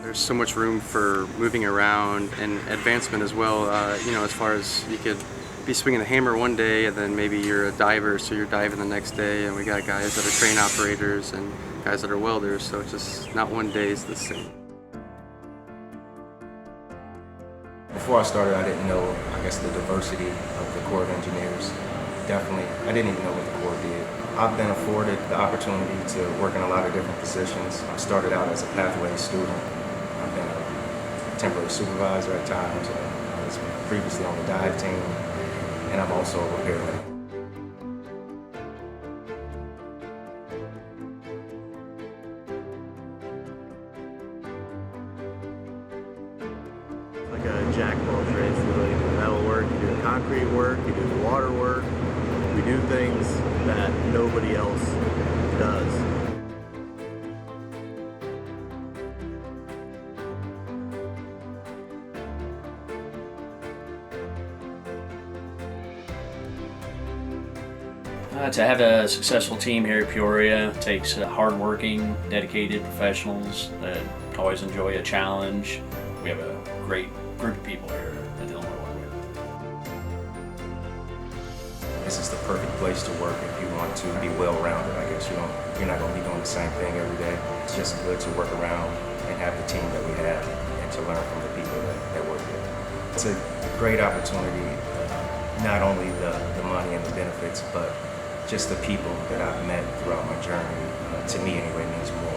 There's so much room for moving around and advancement as well. As far as you could be swinging the hammer one day and then maybe you're a diver, so you're diving the next day, and we got guys that are crane operators and guys that are welders, so it's just not one day is the same. Before I started, I didn't know, I guess, the diversity of the Corps of Engineers. Definitely, I didn't even know what the Corps did. I've been afforded the opportunity to work in a lot of different positions. I started out as a pathway student. I've been a temporary supervisor at times. I was previously on the dive team, and I'm also a repairman. Like a jack of all trades, you do the metal work, you do the concrete work, you do the water work. We do things that nobody else does. To have a successful team here at Peoria takes hardworking, dedicated professionals that always enjoy a challenge. We have a great group of people here at the Illinois Waterway. This is the perfect place to work if you want to be well-rounded. I guess you're not going to be doing the same thing every day. It's just good to work around and have the team that we have and to learn from the people that work here. It's a great opportunity, not only the money and the benefits, but just the people that I've met throughout my journey, to me anyway, means more.